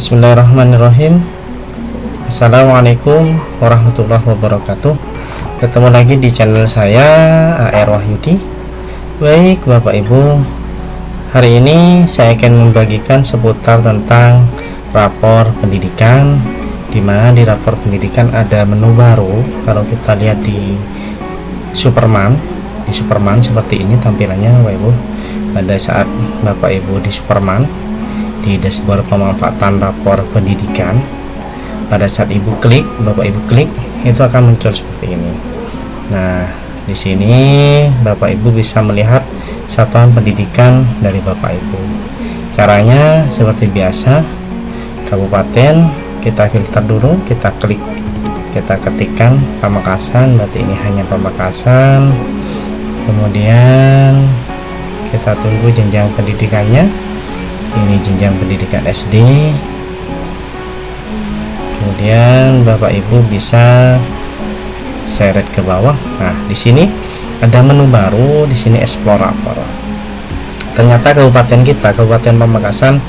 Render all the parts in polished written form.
Bismillahirrahmanirrahim. Assalamualaikum warahmatullahi wabarakatuh. Ketemu lagi di channel saya, AR Wahyudi. Baik Bapak Ibu, hari ini saya akan membagikan seputar tentang rapor pendidikan, dimana di rapor pendidikan ada menu baru. Kalau kita lihat di Superman seperti ini tampilannya Bapak Ibu. Pada saat Bapak Ibu di Superman, di dashboard pemanfaatan rapor pendidikan, pada saat Bapak Ibu klik, itu akan muncul seperti ini. Nah, di sini Bapak Ibu bisa melihat satuan pendidikan dari Bapak Ibu. Caranya seperti biasa, kabupaten kita filter dulu, kita ketikkan Pamekasan, berarti ini hanya Pamekasan. Kemudian kita tunggu jenjang pendidikannya. Ini jenjang pendidikan SD. Kemudian Bapak Ibu bisa seret ke bawah. Nah, di sini ada menu baru, di sini explore rapor. Ternyata kabupaten kita, Kabupaten Pamekasan,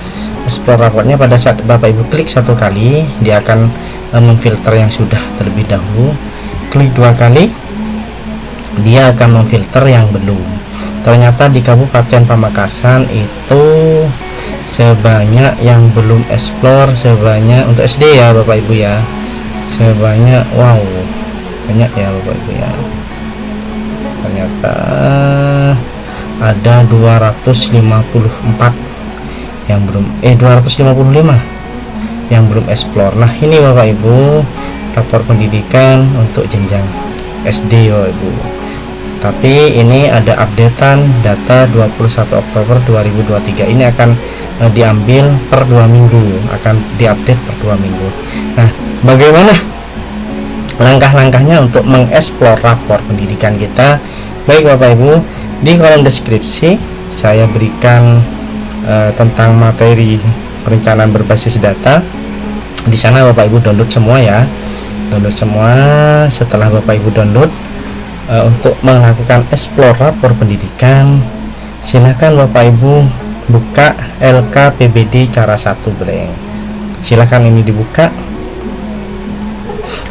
explore rapornya pada saat Bapak Ibu klik satu kali, dia akan memfilter yang sudah terlebih dahulu. Klik dua kali, dia akan memfilter yang belum. Ternyata di Kabupaten Pamekasan itu sebanyak yang belum explore, sebanyak untuk SD ya Bapak Ibu ya, sebanyak banyak ya Bapak Ibu ya. Ternyata ada 254 yang belum 255 yang belum explore. Nah, ini Bapak Ibu rapor pendidikan untuk jenjang SD Bapak Ibu. Tapi ini ada updatean data 21 Oktober 2023. Ini akan diambil per 2 minggu, akan diupdate per 2 minggu. Nah, bagaimana langkah-langkahnya untuk mengeksplor rapor pendidikan kita? Baik Bapak Ibu, di kolom deskripsi saya berikan tentang materi perencanaan berbasis data. Di sana Bapak Ibu download semua ya. Download semua. Setelah Bapak Ibu download, untuk melakukan explore rapor pendidikan, silakan Bapak Ibu buka LKPBD cara 1 blank. Silakan ini dibuka.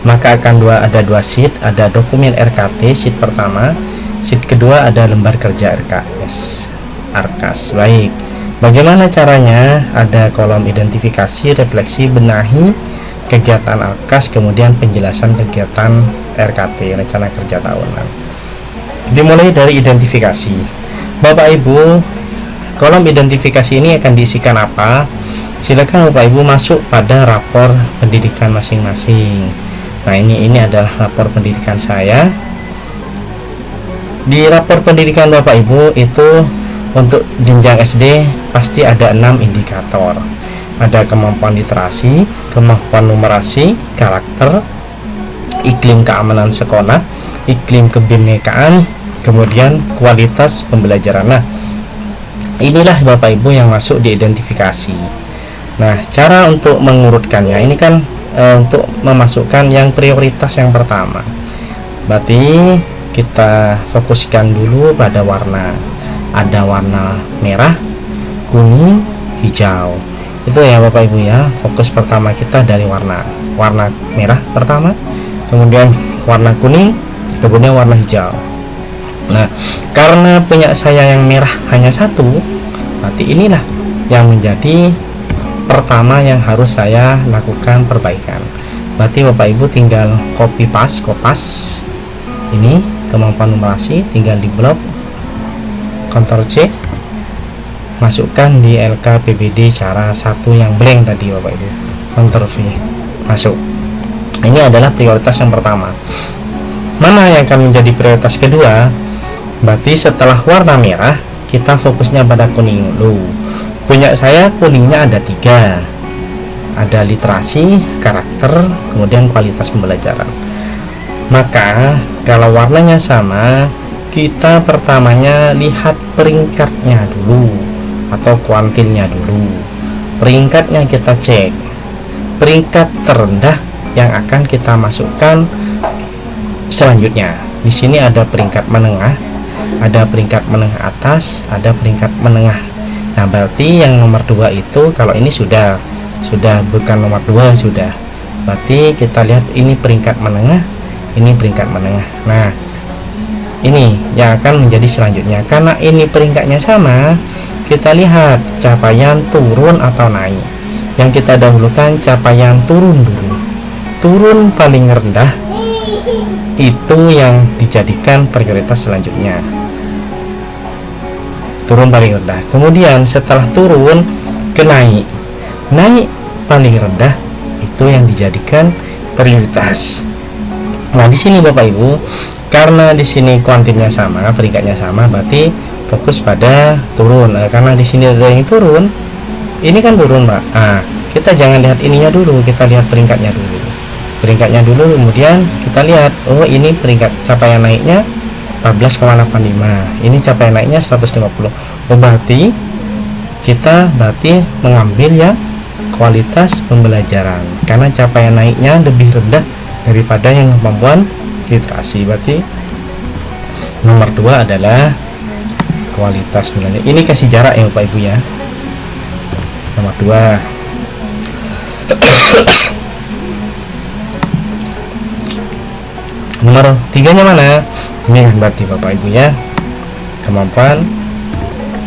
Maka akan ada dua sheet, ada dokumen RKT sheet pertama, sheet kedua ada lembar kerja RKS. Baik, bagaimana caranya? Ada kolom identifikasi, refleksi, benahi kegiatan RKS, kemudian penjelasan kegiatan RKT, rencana kerja tahunan. Dimulai dari identifikasi. Bapak Ibu, kolom identifikasi ini akan diisikan apa? Silakan Bapak Ibu masuk pada rapor pendidikan masing-masing. Nah, ini adalah rapor pendidikan saya. Di rapor pendidikan Bapak Ibu itu untuk jenjang SD pasti ada 6 indikator. Ada kemampuan literasi, kemampuan numerasi, karakter, iklim keamanan sekolah, iklim kebinekaan, kemudian kualitas pembelajaran. Nah, inilah Bapak Ibu yang masuk di identifikasi. Nah, cara untuk mengurutkannya ini kan untuk memasukkan yang prioritas yang pertama. Berarti kita fokuskan dulu pada warna. Ada warna merah, kuning, hijau. Itu ya Bapak Ibu ya. Fokus pertama kita dari warna merah pertama, kemudian warna kuning, kemudian warna hijau. Nah, karena punya saya yang merah hanya satu, berarti inilah yang menjadi pertama yang harus saya lakukan perbaikan. Berarti Bapak Ibu tinggal kopas ini kemampuan numerasi, tinggal di blok, Ctrl C, masukkan di LKPBD cara 1 yang blank tadi Bapak Ibu, Ctrl V, masuk. Ini adalah prioritas yang pertama. Mana yang akan menjadi prioritas kedua? Berarti setelah warna merah kita fokusnya pada kuning dulu. Punya saya kuningnya ada 3, ada literasi, karakter, kemudian kualitas pembelajaran. Maka kalau warnanya sama, kita pertamanya lihat peringkatnya dulu atau kuantilnya dulu. Peringkatnya kita cek. Peringkat terendah yang akan kita masukkan selanjutnya. Di sini ada peringkat menengah, ada peringkat menengah atas, ada peringkat menengah. Nah, berarti yang nomor 2 itu kalau ini sudah sudah, bukan nomor 2 sudah. Berarti kita lihat ini peringkat menengah, ini peringkat menengah. Nah, ini yang akan menjadi selanjutnya. Karena ini peringkatnya sama, kita lihat capaian turun atau naik. Yang kita dahulukan capaian turun dulu. Turun paling rendah itu yang dijadikan prioritas selanjutnya. Turun paling rendah. Kemudian setelah turun ke naik. Naik paling rendah itu yang dijadikan prioritas. Nah, di sini Bapak Ibu, karena di sini kuantitasnya sama, peringkatnya sama, berarti fokus pada turun. Karena di sini ada yang turun, ini kan turun, Pak. Nah, kita jangan lihat ininya dulu, kita lihat peringkatnya dulu. Peringkatnya dulu, kemudian kita lihat, oh ini peringkat capaian naiknya 14,85. Ini capaian naiknya 150. Oh, berarti kita mengambil ya kualitas pembelajaran, karena capaian naiknya lebih rendah daripada yang kemampuan literasi. Berarti nomor 2 adalah kualitas pembelajaran. Ini kasih jarak ya Bapak Ibu ya. Nomor 2. Nomor 3-nya mana? Ini berarti Bapak Ibu ya, kemampuan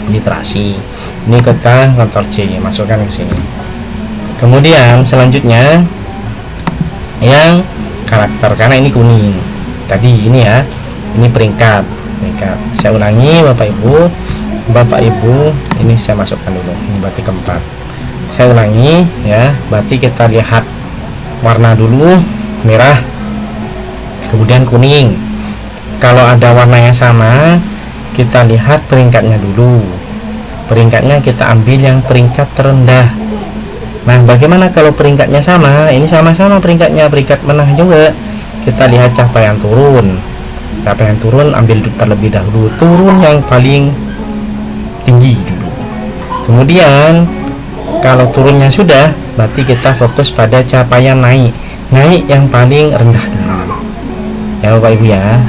literasi. Ini kita Ctrl C, masukkan ke sini. Kemudian selanjutnya yang karakter, karena ini kuning tadi, ini ya, ini peringkat. Saya ulangi Bapak Ibu, ini saya masukkan dulu, ini berarti keempat. Saya ulangi ya, berarti kita lihat warna dulu, merah kemudian kuning. Kalau ada warna yang sama, kita lihat peringkatnya dulu. Peringkatnya kita ambil yang peringkat terendah. Nah, bagaimana kalau peringkatnya sama? Ini sama-sama peringkatnya, peringkat menengah juga. Kita lihat capaian turun. Capaian turun ambil terlebih dahulu, turun yang paling tinggi dulu. Kemudian kalau turunnya sudah, berarti kita fokus pada capaian naik. Naik yang paling rendah dulu. Ya Bapak Ibu ya.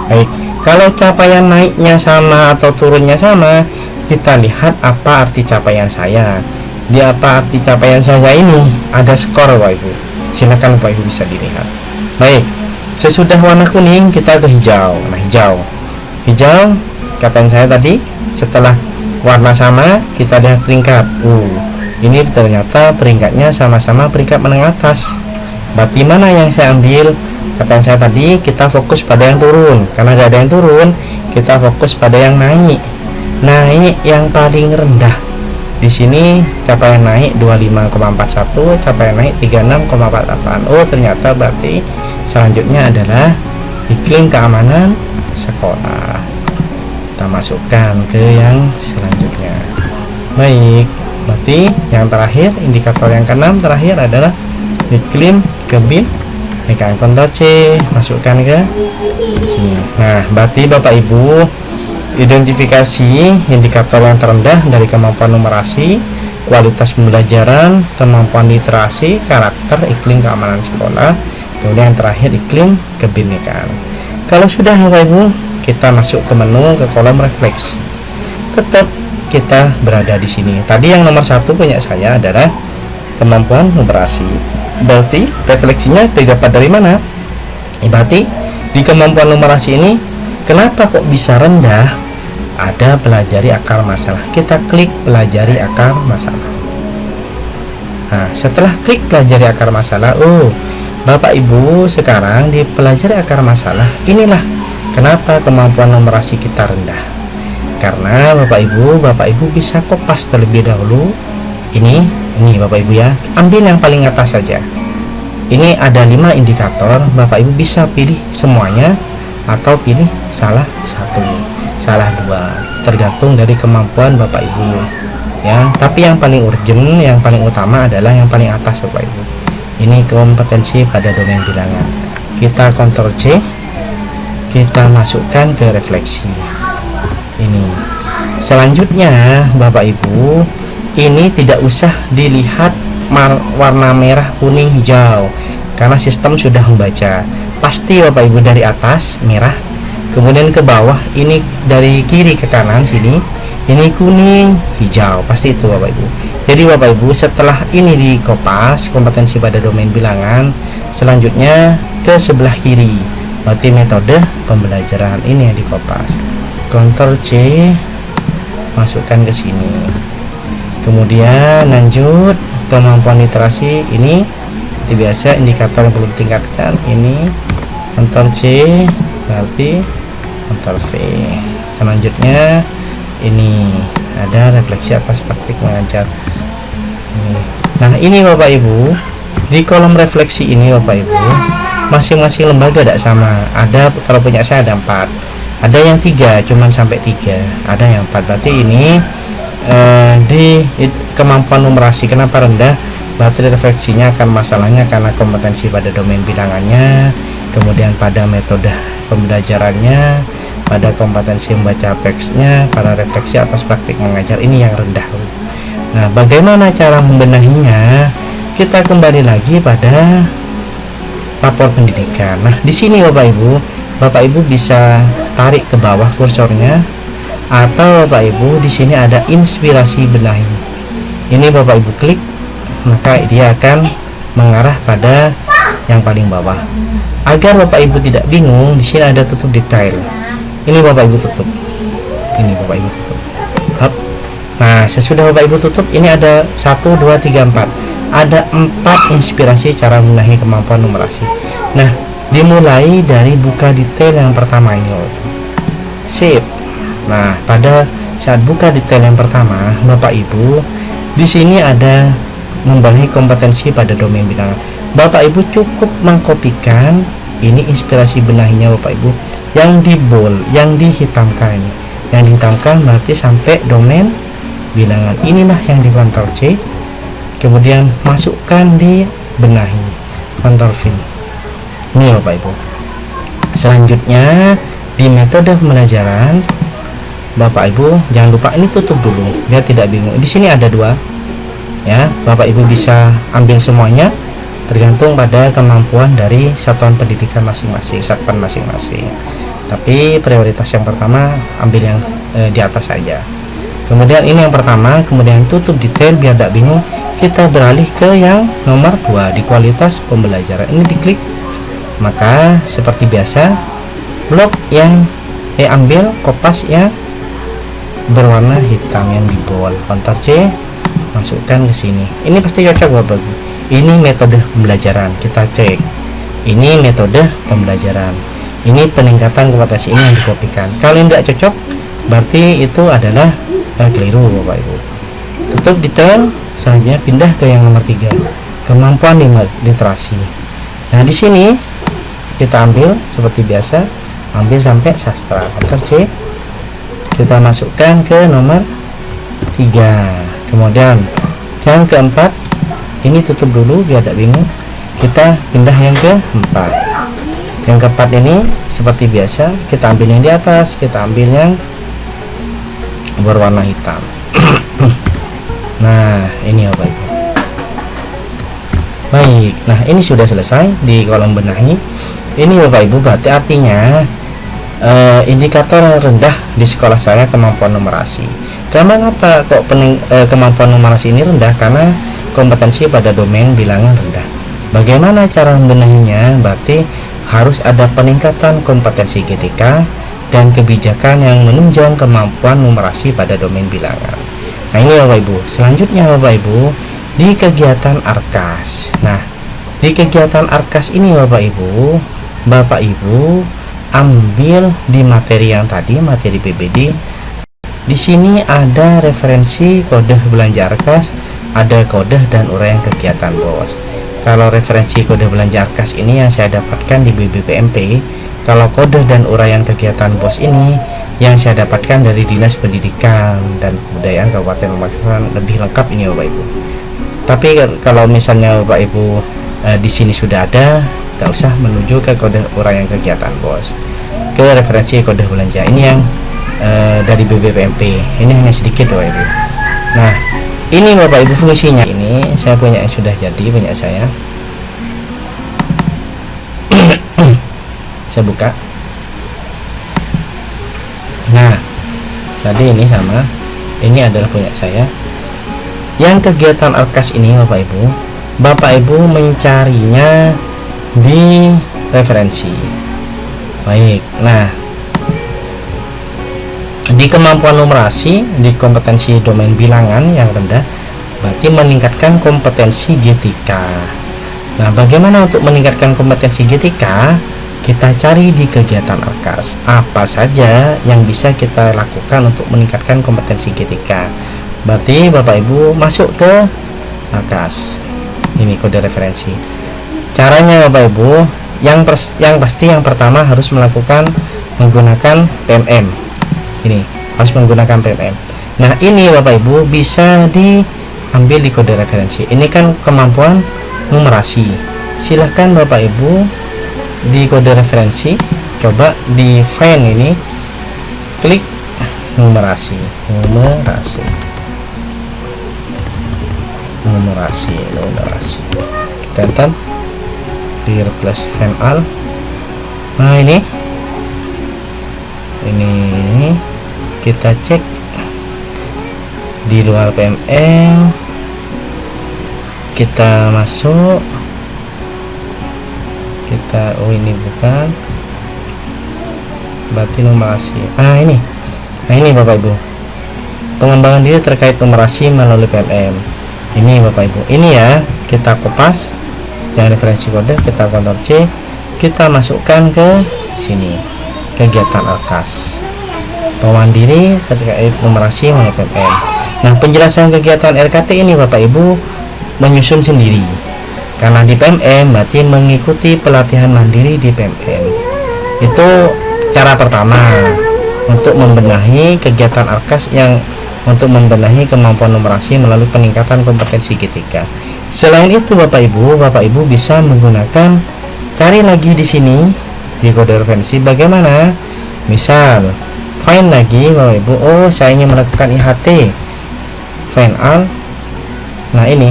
Baik, kalau capaian naiknya sama atau turunnya sama, kita lihat apa arti capaian saya. Di apa arti capaian saya ini ada skor Bapak Ibu. Silakan Bapak Ibu bisa dilihat. Baik, sesudah warna kuning kita ke hijau. Nah, hijau capaian saya tadi, setelah warna sama kita lihat peringkat. Ini ternyata peringkatnya sama-sama peringkat menengah atas. Berarti mana yang saya ambil? Capaian saya tadi kita fokus pada yang turun. Karena ada yang turun, kita fokus pada yang naik. Naik yang paling rendah. Di sini capaian naik 25,41, capaian naik 36,48. Oh, ternyata berarti selanjutnya adalah iklim keamanan sekolah. Kita masukkan ke yang selanjutnya. Baik, berarti yang terakhir, indikator yang keenam terakhir adalah iklim kebinekaan. Ctrl C, masukkan ke sini. Nah, berarti Bapak Ibu, identifikasi indikator yang terendah dari kemampuan numerasi, kualitas pembelajaran, kemampuan literasi, karakter, iklim keamanan sekolah, kemudian yang terakhir iklim kebinekaan. Kalau sudah Bapak Ibu, kita masuk ke menu, ke kolom refleksi. Tetap kita berada di sini. Tadi yang nomor 1 punya saya adalah kemampuan numerasi. Berarti refleksinya didapat dari mana? Berarti di kemampuan numerasi ini, kenapa kok bisa rendah? Ada pelajari akar masalah. Kita klik pelajari akar masalah. Nah, setelah klik pelajari akar masalah, Bapak Ibu sekarang di pelajari akar masalah, inilah kenapa kemampuan numerasi kita rendah. Karena Bapak Ibu bisa kopas terlebih dahulu. Ini Bapak Ibu ya, ambil yang paling atas saja. Ini ada 5 indikator, Bapak Ibu bisa pilih semuanya atau pilih salah satu, salah 2, tergantung dari kemampuan Bapak Ibu ya. Tapi yang paling urgent, yang paling utama adalah yang paling atas Bapak Ibu. Ini kompetensi pada domain bilangan. Kita Ctrl C, kita masukkan ke refleksi. Ini selanjutnya Bapak Ibu, ini tidak usah dilihat warna merah, kuning, hijau, karena sistem sudah membaca. Pasti Bapak Ibu dari atas merah, kemudian ke bawah, ini dari kiri ke kanan sini ini kuning, hijau, pasti itu Bapak Ibu. Jadi Bapak Ibu, setelah ini dikopas kompetensi pada domain bilangan, selanjutnya ke sebelah kiri, berarti metode pembelajaran ini yang dikopas. Ctrl C, masukkan ke sini. Kemudian lanjut kemampuan literasi ini seperti biasa, indikator yang perlu ditingkatkan ini. Ctrl C, berarti Ctrl V. Selanjutnya ini ada refleksi atas praktik mengajar. Nah ini Bapak Ibu, di kolom refleksi ini Bapak Ibu, masing-masing lembaga tidak sama. Ada, kalau punya saya ada 4, ada yang 3 cuman sampai 3, ada yang 4. Berarti ini di kemampuan numerasi kenapa rendah, berarti refleksinya akan masalahnya karena kompetensi pada domain bilangannya, kemudian pada metode pembelajarannya, pada kompetensi membaca teksnya, pada refleksi atas praktik mengajar ini yang rendah. Nah, bagaimana cara membenahinya? Kita kembali lagi pada lapor pendidikan. Nah, di sini Bapak Ibu bisa tarik ke bawah kursornya, atau Bapak Ibu di sini ada inspirasi benahi. Ini Bapak Ibu klik, maka dia akan mengarah pada yang paling bawah. Agar Bapak Ibu tidak bingung, di sini ada tutup detail. Ini Bapak Ibu tutup. Ini Bapak Ibu tutup. Hop. Nah, sesudah Bapak Ibu tutup, ini ada 1 2 3 4. Ada 4 inspirasi cara membenahi kemampuan numerasi. Nah, dimulai dari buka detail yang pertama ini. Sip. Nah, pada saat buka detail yang pertama, Bapak Ibu, di sini ada membenahi kompetensi pada domain bilangan. Bapak Ibu cukup mengkopikan ini inspirasi benahinya Bapak Ibu yang di bold, yang dihitamkan. Yang dihitamkan berarti sampai domain bilangan. Inilah yang di Ctrl C. Kemudian masukkan di benahi. Ctrl V. Ini Bapak Ibu. Selanjutnya di metode pembelajaran, Bapak Ibu jangan lupa ini tutup dulu biar tidak bingung. Di sini ada 2 ya, Bapak Ibu bisa ambil semuanya tergantung pada kemampuan dari satuan pendidikan masing-masing, satpan masing-masing. Tapi prioritas yang pertama ambil yang di atas saja. Kemudian ini yang pertama, kemudian tutup detail biar tidak bingung. Kita beralih ke yang nomor 2 di kualitas pembelajaran. Ini diklik, maka seperti biasa blok yang ambil kopas yang berwarna hitam yang di bold. Ctrl C, masukkan ke sini. Ini pasti cocok Bapak Ibu. Ini metode pembelajaran, kita cek. Ini metode pembelajaran. Ini peningkatan kompetensi, ini yang dikopikan. Kalau tidak cocok, berarti itu adalah keliru Bapak Ibu. Tutup detail, selanjutnya pindah ke yang nomor 3, kemampuan literasi. Nah, di sini kita ambil seperti biasa, ambil sampai sastra. Ctrl C, kita masukkan ke nomor 3. Kemudian yang keempat, ini tutup dulu biar tidak bingung. Kita pindah yang keempat. Yang keempat ini seperti biasa, kita ambil yang di atas, kita ambil yang berwarna hitam. Nah, ini Bapak Ibu. Baik, nah ini sudah selesai di kolom benahi. Ini Bapak Ibu, berarti artinya indikator yang rendah di sekolah saya kemampuan numerasi. Kenapa kok kemampuan numerasi ini rendah? Karena kompetensi pada domain bilangan rendah. Bagaimana cara membenahinya? Berarti harus ada peningkatan kompetensi GTK dan kebijakan yang menunjang kemampuan numerasi pada domain bilangan. Nah, ini Bapak Ibu. Selanjutnya Bapak Ibu, di kegiatan ARKAS. Nah, di kegiatan ARKAS ini Bapak Ibu ambil di materi yang tadi, materi PBD. Di sini ada referensi kode belanja ARKAS, ada kode dan uraian kegiatan BOS. Kalau referensi kode belanja ARKAS ini yang saya dapatkan di BBPMP, kalau kode dan uraian kegiatan BOS ini yang saya dapatkan dari Dinas Pendidikan dan Kebudayaan Kabupaten Pamekasan. Lebih lengkap ini Bapak Ibu. Tapi kalau misalnya Bapak Ibu di sini sudah ada, tidak usah menuju ke kode uraian kegiatan BOS, ke referensi kode belanja ini yang dari BBPMP. Ini hanya sedikit Bapak Ibu. Nah, ini Bapak Ibu fungsinya. Ini saya punya yang sudah jadi, punya saya. Saya buka. Nah, tadi ini sama Ini adalah punya saya. Yang kegiatan ARKAS ini Bapak Ibu mencarinya di referensi. Baik, nah di kemampuan numerasi, di kompetensi domain bilangan yang rendah, berarti meningkatkan kompetensi GTK. Nah, bagaimana untuk meningkatkan kompetensi GTK? Kita cari di kegiatan ARKAS. Apa saja yang bisa kita lakukan untuk meningkatkan kompetensi GTK? Berarti Bapak Ibu masuk ke ARKAS. Ini kode referensi. Caranya Bapak Ibu, yang pasti yang pertama harus menggunakan PMM. Ini harus menggunakan PMM. Nah, ini Bapak Ibu bisa diambil di kode referensi. Ini kan kemampuan numerasi. Silahkan Bapak Ibu di kode referensi, coba di find ini, klik numerasi, kita enter di replace find all. Nah, ini kita cek di luar PMM, kita masuk, ini bukan, berarti numerasi. Ini Bapak Ibu, pengembangan diri terkait numerasi melalui PMM. Ini Bapak Ibu, ini ya, kita kopas yang referensi kode, kita Ctrl C, kita masukkan ke sini, kegiatan ARKAS, pengembangan diri terkait numerasi melalui PMM. Nah, penjelasan kegiatan RKT ini Bapak Ibu menyusun sendiri, karena di PMM berarti mengikuti pelatihan mandiri di PMM. Itu cara pertama untuk membenahi kegiatan ARKAS, yang untuk membenahi kemampuan numerasi melalui peningkatan kompetensi GTK. Selain itu Bapak Ibu bisa menggunakan, cari lagi di sini di kode referensi, bagaimana misal find lagi Bapak Ibu, saya ingin melakukan IHT, find all. Nah, ini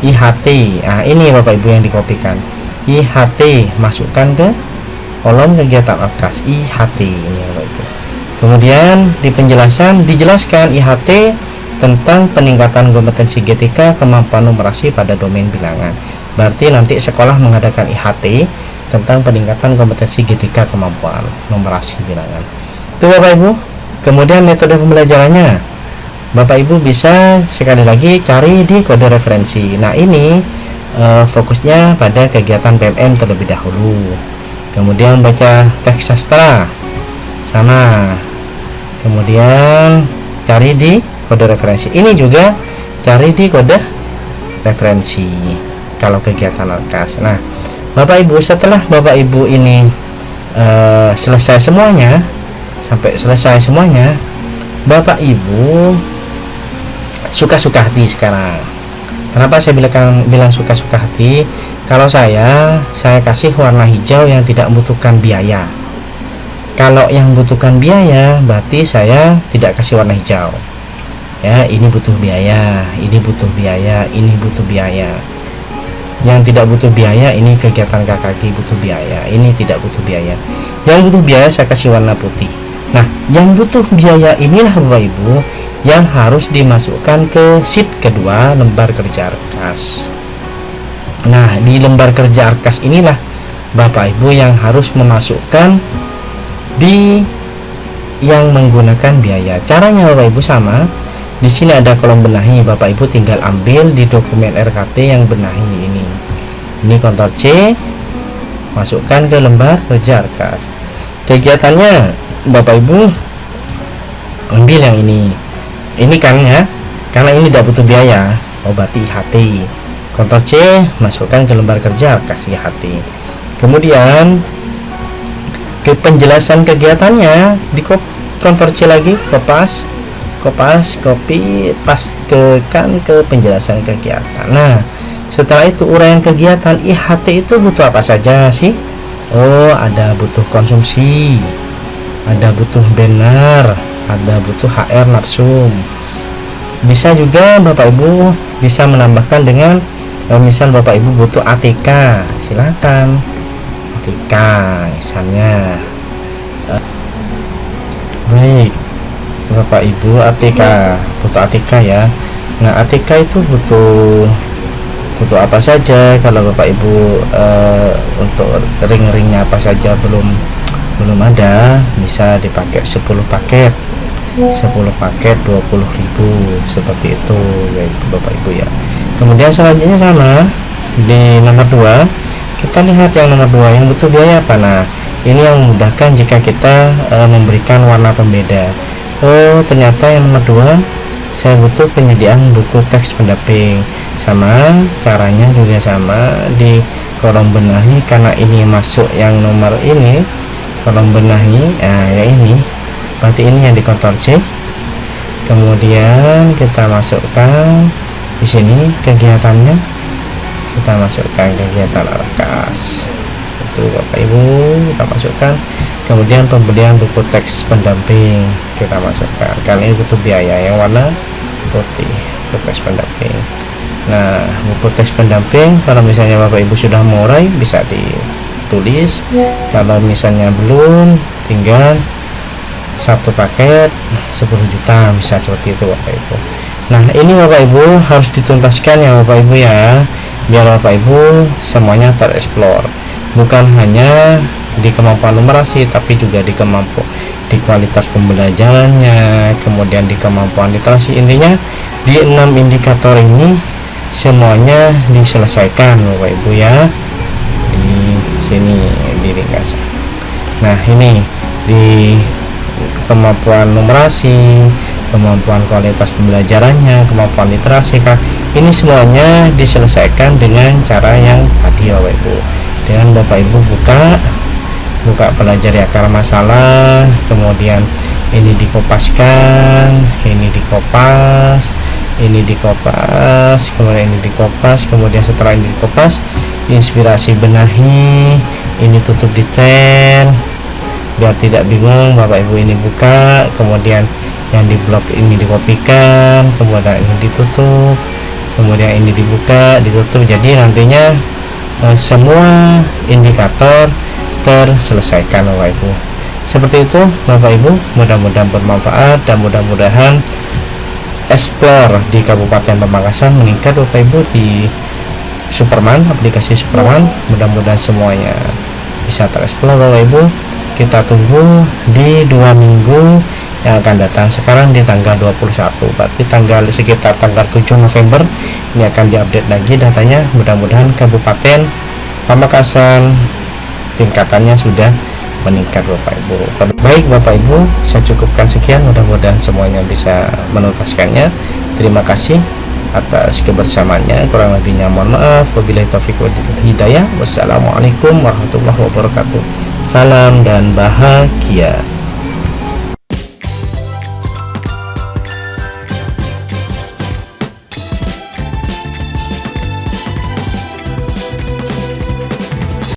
IHT. Nah, ini Bapak Ibu yang dikopikan. IHT, masukkan ke kolom kegiatan ARKAS IHT ini Bapak Ibu. Kemudian di penjelasan dijelaskan IHT tentang peningkatan kompetensi GTK kemampuan numerasi pada domain bilangan. Berarti nanti sekolah mengadakan IHT tentang peningkatan kompetensi GTK kemampuan numerasi bilangan. Itu Bapak Ibu. Kemudian metode pembelajarannya, Bapak Ibu bisa sekali lagi cari di kode referensi. Nah, ini fokusnya pada kegiatan PMM terlebih dahulu. Kemudian baca teks sastra sama. Kemudian cari di kode referensi. Ini juga cari di kode referensi kalau kegiatan ARKAS. Nah, Bapak Ibu, setelah Bapak Ibu ini selesai semuanya, sampai selesai semuanya, Bapak Ibu suka-suka hati sekarang. Kenapa saya bilang suka-suka hati? Kalau saya kasih warna hijau yang tidak membutuhkan biaya. Kalau yang membutuhkan biaya, berarti saya tidak kasih warna hijau. Ya, ini butuh biaya, ini butuh biaya, ini butuh biaya. Yang tidak butuh biaya, ini kegiatan KKG butuh biaya, ini tidak butuh biaya. Yang butuh biaya saya kasih warna putih. Nah, yang butuh biaya inilah Bapak Ibu yang harus dimasukkan ke sheet kedua lembar kerja ARKAS. Nah, di lembar kerja ARKAS inilah Bapak Ibu yang harus memasukkan di yang menggunakan biaya. Caranya Bapak Ibu sama. Di sini ada kolom benahi, Bapak Ibu tinggal ambil di dokumen RKT yang benahi ini. Ini Ctrl C, masukkan ke lembar kerja ARKAS. Kegiatannya Bapak Ibu ambil yang ini. Ini kan ya, karena ini tidak butuh biaya. Berarti IHT. Ctrl C, masukkan ke lembar kerja ARKAS IHT. Kemudian ke penjelasan kegiatannya di Ctrl C lagi, kopas, copy, pastekan ke penjelasan kegiatan. Nah, setelah itu uraian kegiatan IHT itu butuh apa saja sih? Oh, ada butuh konsumsi, ada butuh banner, ada butuh HR narsum. Bisa juga Bapak Ibu bisa menambahkan dengan misal Bapak Ibu butuh ATK, silakan ATK misalnya. Baik, Bapak Ibu ATK, butuh ATK ya. Nah, ATK itu butuh apa saja? Kalau Bapak Ibu untuk ring-ringnya apa saja belum ada, bisa dipakai 10 paket 20.000 seperti itu ya Bapak Ibu ya. Kemudian selanjutnya sama di nomor 2, kita lihat yang nomor 2 yang butuh biaya apa. Nah, ini yang memudahkan jika kita memberikan warna pembeda. Oh, ternyata yang nomor 2 saya butuh penyediaan buku teks pendamping. Sama, caranya juga sama di kolom benahi, karena ini masuk yang nomor ini, kolom benahi, ya ini berarti ini yang di Ctrl C. Kemudian kita masukkan di sini kegiatannya, kita masukkan kegiatan RKAS itu Bapak Ibu, kita masukkan. Kemudian pembelian buku teks pendamping kita masukkan, kali ini butuh biaya yang warna putih, buku teks pendamping. Nah, buku teks pendamping kalau misalnya Bapak Ibu sudah mulai bisa ditulis, kalau misalnya belum tinggal 1 paket 10 juta, bisa seperti itu Bapak Ibu. Nah, ini Bapak Ibu harus dituntaskan ya Bapak Ibu ya, biar Bapak Ibu semuanya tereksplor, bukan hanya di kemampuan numerasi tapi juga di kualitas pembelajarannya, kemudian di kemampuan literasi. Intinya di 6 indikator ini semuanya diselesaikan Bapak Ibu ya, di sini di ringkasan. Nah, ini di kemampuan numerasi, kemampuan kualitas pembelajarannya, kemampuan literasi Kak, ini semuanya diselesaikan dengan cara yang tadi Bapak Ibu. Dan Bapak Ibu buka pelajari akar masalah, kemudian ini dikopaskan, ini dikopas, kemudian ini dikopas, kemudian setelah ini dikopas, inspirasi benahi, ini tutup detail biar tidak bingung. Bapak Ibu ini buka, kemudian yang di blok ini dikopikan, kemudian ini ditutup, kemudian ini dibuka, ditutup. Jadi nantinya semua indikator terselesaikan Bapak Ibu. Seperti itu Bapak Ibu, mudah-mudahan bermanfaat dan mudah-mudahan explore di Kabupaten Pamekasan meningkat Bapak Ibu di Superman, aplikasi Superman. Mudah-mudahan semuanya bisa tereksplor Bapak Ibu. Kita tunggu di 2 minggu yang akan datang. Sekarang di tanggal 21, berarti sekitar tanggal 7 November ini akan diupdate lagi datanya. Mudah-mudahan Kabupaten Pamekasan tingkatannya sudah meningkat Bapak Ibu. Baik Bapak Ibu, saya cukupkan sekian, mudah-mudahan semuanya bisa menuntaskannya. Terima kasih atas kebersamaannya, kurang lebihnya mohon maaf. Wabillahi taufiq wal hidayah. Wassalamualaikum warahmatullahi wabarakatuh. Salam dan bahagia.